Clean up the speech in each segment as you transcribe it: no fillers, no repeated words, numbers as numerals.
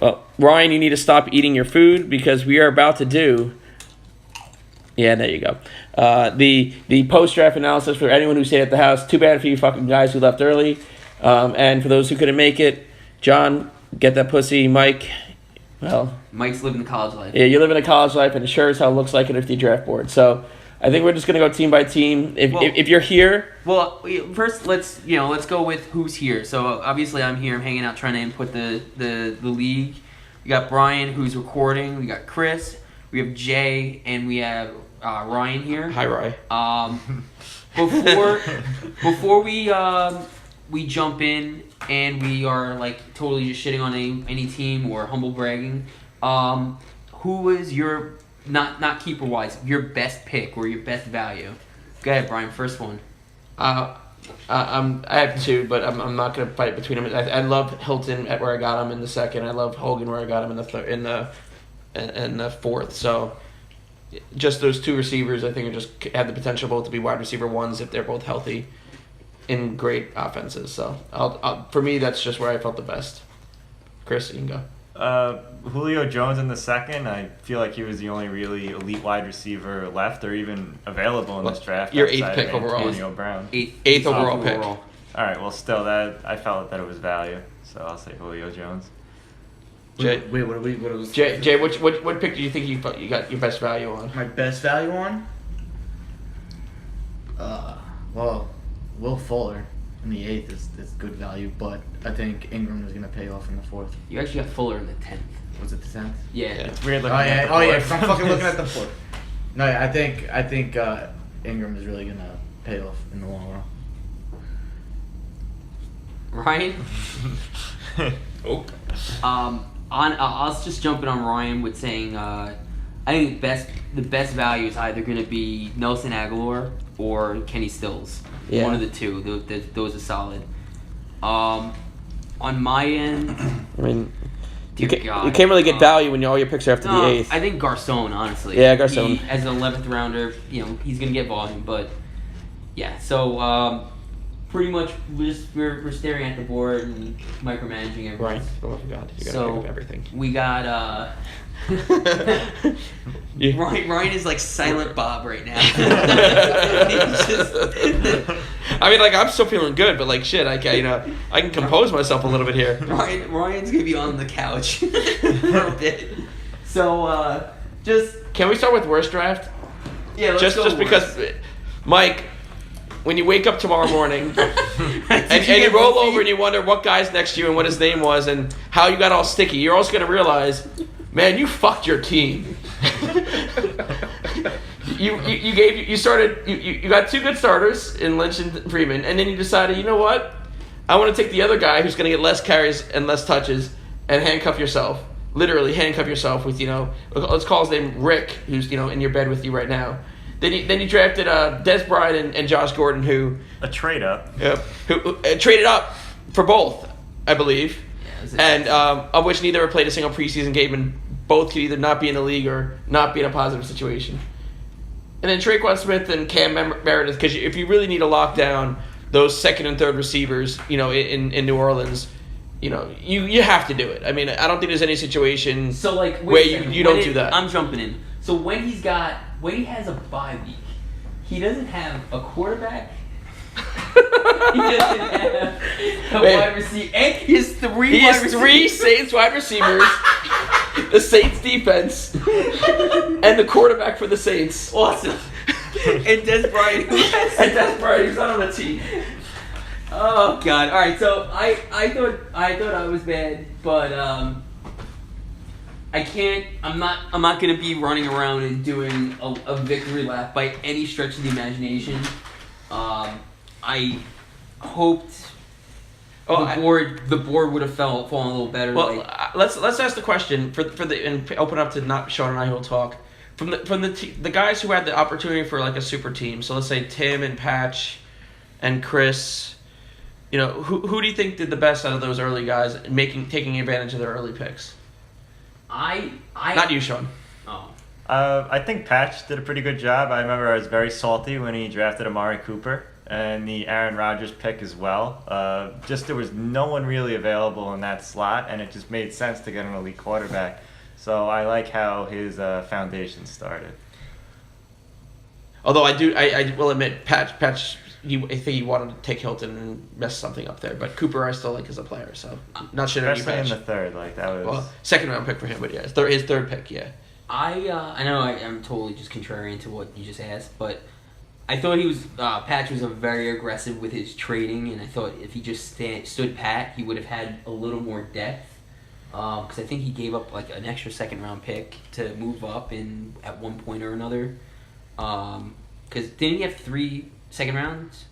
Well, Ryan, you need to stop eating your food because we are about to do. Yeah, there you go. The post-draft analysis for anyone who stayed at the house. Too bad for you fucking guys who left early. And for those who couldn't make it, John, get that pussy. Mike, well... Mike's living the college life. Yeah, you're living a college life, and it sure as hell looks like it if the draft board. So I think we're just going to go team by team. If you're here... Well, first, let's go with who's here. So obviously I'm here. I'm hanging out trying to input the league. We got Brian, who's recording. We got Chris. We have Jay, and we have Ryan here. Hi, Ryan. Before we jump in and we are like totally just shitting on any team or humble bragging, who is your not keeper wise your best pick or your best value? Go ahead, Brian. First one. I have two, but I'm not going to fight between them. I love Hilton at where I got him in the second. I love Hogan where I got him in the third, in the fourth. So just those two receivers, I think, just have the potential both to be wide receiver ones if they're both healthy in great offenses. So for me, that's just where I felt the best. Chris, you can go. Julio Jones in the second. I feel like he was the only really elite wide receiver left or even available in this draft. Your eighth pick overall. Antonio Brown. Eighth overall pick. All right. Well, still, that I felt that it was value, so I'll say Julio Jones. Jay, wait, what was Jay, what pick do you think you got your best value on? my best value on? Well, Will Fuller in the 8th is good value, but I think Ingram is going to pay off in the 4th. You actually got Fuller in the 10th. Was it the 10th? Yeah. It's weird looking Oh at yeah, the oh yeah, board. 'cause I'm fucking looking at the 4th. No, yeah, I think Ingram is really going to pay off in the long run. Ryan. Oh. I was just jumping on Ryan with saying I think the best value is either going to be Nelson Aguilar or Kenny Stills. Yeah. One of the two. Those are solid. On my end, I mean, you dear can't God, really get value when all your picks are after the 8th. I think Garcon, honestly. Yeah, Garcon. As an 11th rounder, he's going to get volume. But, yeah, so pretty much we're staring at the board and micromanaging everything. Right. Oh my God, you gotta pick up everything. We got Ryan is like Silent Bob right now. I mean, like, I'm still feeling good, but like shit, I can compose myself a little bit here. Ryan's gonna be on the couch for a bit. So just can we start with worst draft? Yeah, let's just go just because, Mike, when you wake up tomorrow morning and you roll over and you wonder what guy's next to you and what his name was and how you got all sticky, you're also gonna realize, man, you fucked your team. You got two good starters in Lynch and Freeman, and then you decided, you know what? I want to take the other guy who's going to get less carries and less touches and handcuff yourself. Literally handcuff yourself with, let's call his name Rick, who's, in your bed with you right now. Then you drafted Des Bryant and Josh Gordon, who... A trade up. Yep. Who traded up for both, I believe. Yeah, and of which neither have played a single preseason game, and both could either not be in the league or not be in a positive situation. And then Traquan Smith and Cam Meredith, because if you really need to lock down those second and third receivers, in New Orleans, you have to do it. I mean, I don't think there's any situation where you don't do that. I'm jumping in. So when he has a bye week, he doesn't have a quarterback. He doesn't have a wide receiver. And he has three Saints wide receivers, the Saints defense, and the quarterback for the Saints. Awesome. And Des Bryant, who's not on the team. Oh God! All right, so I thought I was bad, but I can't. I'm not gonna be running around and doing a victory lap by any stretch of the imagination. I hoped the board would have fallen a little better. Well, let's ask the question and open up to not Sean and I who will talk from the guys who had the opportunity for like a super team. So let's say Tim and Patch and Chris. Who do you think did the best out of those early guys, taking advantage of their early picks? Not you, Sean. Oh. I think Patch did a pretty good job. I remember I was very salty when he drafted Amari Cooper. and the Aaron Rodgers pick as well. Just there was no one really available in that slot, and it just made sense to get an elite quarterback. So I like how his foundation started. Although I will admit, Patch, I think he wanted to take Hilton and mess something up there. But Cooper, I still like as a player, so not shit on you, Especially in Patch. the third, like that was. Well, second round pick for him, but yeah, his third pick, yeah. I know I'm totally just contrarian to what you just asked, but I thought he was Patch was very aggressive with his trading, and I thought if he just stood pat, he would have had a little more depth. Because I think he gave up like an extra second round pick to move up in at one point or another. Because didn't he have 3 second rounds?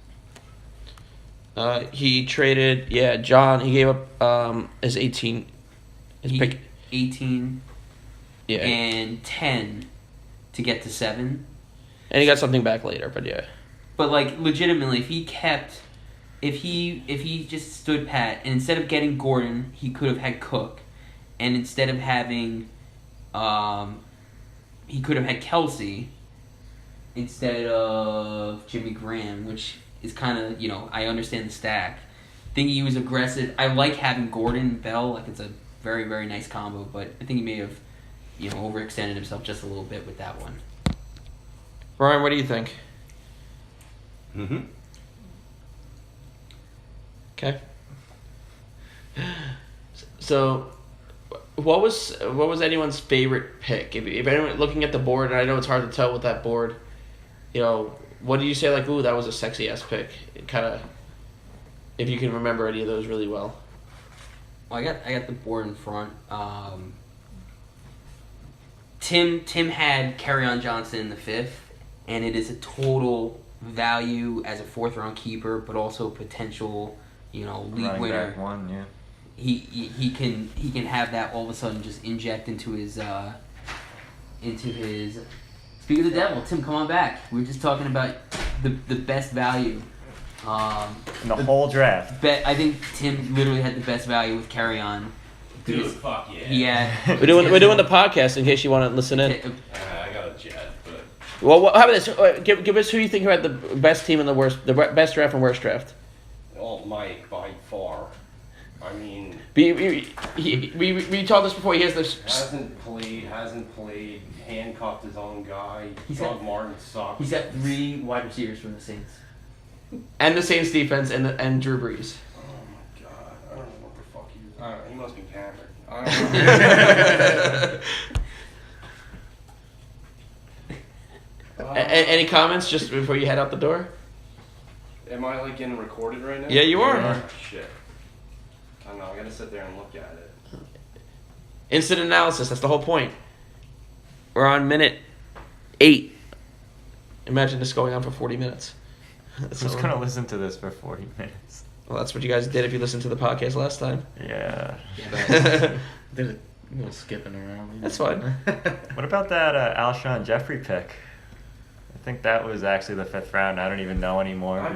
He traded, John. He gave up his 18, his pick, 18, yeah, and 10 to get to 7. and he got something back later, but yeah. But like legitimately, if he just stood pat, and instead of getting Gordon, he could have had Cook, and instead of having, he could have had Kelsey instead of Jimmy Graham, which is kind of, I understand the stack. I think he was aggressive. I like having Gordon and Bell. Like, it's a very, very nice combo, but I think he may have, overextended himself just a little bit with that one. Ryan, what do you think? Mm-hmm. Okay. So, what was anyone's favorite pick? If anyone looking at the board, and I know it's hard to tell with that board, what do you say? Like, ooh, that was a sexy ass pick. Kind of, if you can remember any of those really well. Well, I got the board in front. Tim had Kerryon Johnson in the 5th, and it is a total value as a 4th round keeper, but also potential, league Running winner. back one, yeah. He can have that all of a sudden just inject into his. Speak of the devil, Tim, come on back. We were just talking about the best value. In the whole draft. I think Tim literally had the best value with Kerryon. Dude, fuck yeah. He had. We're doing the podcast in case you want to listen in. I got a jet, but Well, how about this? Give us who you think had the best team and the best draft and worst draft. Mike by far. I mean, we told this before. He has this. hasn't played, handcuffed his own guy. He's Doug got- Martin sucks. He's got 3 wide receivers from the Saints. And the Saints defense and Drew Brees. Oh my god, I don't know what the fuck he. I don't know, he must be hammered. I don't know. Any comments just before you head out the door? Am I like getting recorded right now? Yeah, you are. Oh, shit. I don't know. I gotta sit there and look at it. Instant analysis. That's the whole point. We're on minute 8. Imagine this going on for 40 minutes. Who's going to listen to this for 40 minutes? Well, that's what you guys did if you listened to the podcast last time. Yeah. Did a little skipping around. That's fine. What about that Alshon Jeffrey pick? I think that was actually the 5th round. I don't even know anymore. I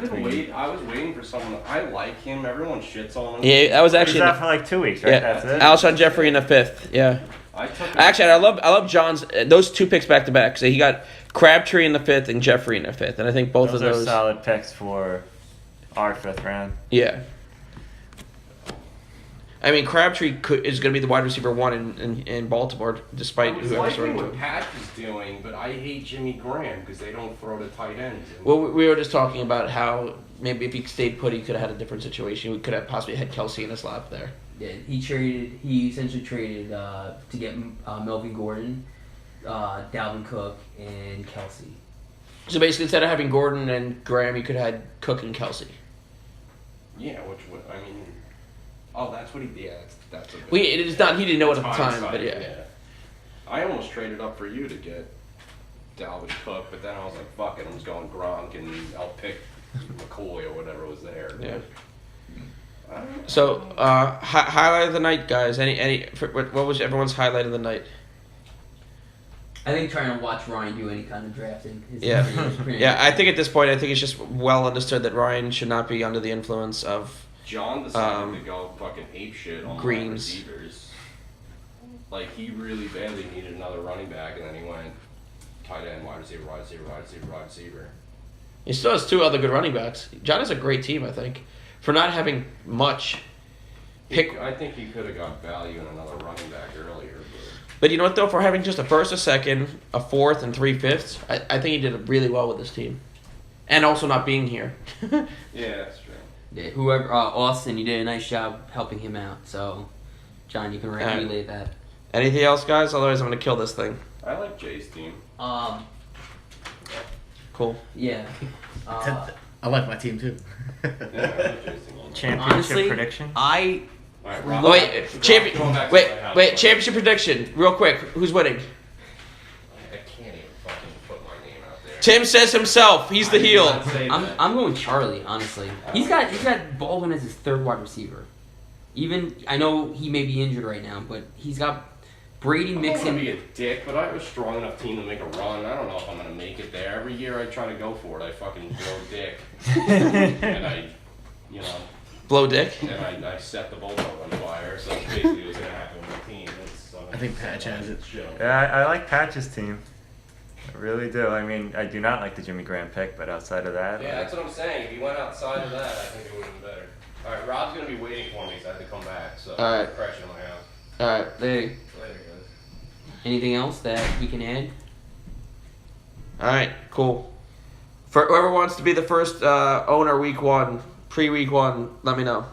was waiting for someone. I like him. Everyone shits on him. Yeah, that was He was actually. out for like 2 weeks, right? Yeah, That's it. Alshon Jeffrey in the 5th. Yeah. I took him. Actually, I love John's those 2 picks back to back. So he got Crabtree in the 5th and Jeffrey in the 5th, and I think both Those of are those. solid picks for our 5th round. Yeah. I mean, Crabtree is going to be the wide receiver 1 in Baltimore, despite I was whoever's liking throwing to what him. Patch is doing, but I hate Jimmy Graham because they don't throw to tight ends. Well, we were just talking about how maybe if he stayed put, he could have had a different situation. We could have possibly had Kelsey in his lap there. Yeah, he essentially traded to get Melvin Gordon, Dalvin Cook, and Kelsey. So basically, instead of having Gordon and Graham, you could have had Cook and Kelsey. Yeah, I mean, oh, that's what he. Yeah, that's a. It is not. He didn't know it at the time, hindsight, but yeah. I almost traded up for you to get Dalvin Cook, but then I was like, fuck it, I'm just going Gronk and I'll pick McCoy or whatever was there. Yeah. I don't know. So, highlight of the night, guys. What was everyone's highlight of the night? I think trying to watch Ryan do any kind of drafting is Yeah. pretty Yeah, I think at this point, it's just well understood that Ryan should not be under the influence of. John decided to go fucking ape shit on Greens. wide receivers. Like, he really badly needed another running back, and then he went tight end, wide receiver, wide receiver, wide receiver, wide receiver. He still has 2 other good running backs. John has a great team, I think, for not having much. I think he could have got value in another running back earlier. But you know what, though? For having just a first, a second, a fourth, and 3 fifths, I think he did really well with this team. And also not being here. Yeah, that's true. Yeah, whoever, Austin, you did a nice job helping him out. So, John, you can relate that. Anything else, guys? Otherwise, I'm going to kill this thing. I like Jay's team. Cool. Yeah. I like my team too. Yeah, I like Jay's team. Championship Honestly, prediction. I All right, Oh, Rob. wait, Going back to my house. championship prediction. Real quick. Who's winning? I can't even fucking put my name out there. Tim says himself. He's the I did heel. not say that. I'm going Charlie, honestly. He's got Baldwin as his 3rd wide receiver. Even I know he may be injured right now, but he's got Brady I don't want to Mixon. be a dick, but I have a strong enough team to make a run. I don't know if I'm gonna make it there. Every year I try to go for it, I fucking blow dick, and I, you know, Blow dick. and I set the bulldog on fire. So that's basically what's gonna happen with my team. I think Patch has it. Yeah, I like Patch's team. I really do. I mean, I do not like the Jimmy Graham pick, but outside of that, Yeah, that's what I'm saying. If he went outside of that, I think it would have been better. All right, Rob's gonna be waiting for me, so I have to come back. So All right. crash in my house. All right. There. Later, guys. Anything else that we can add? All right. Cool. For whoever wants to be the first owner week 1, pre-week 1, let me know.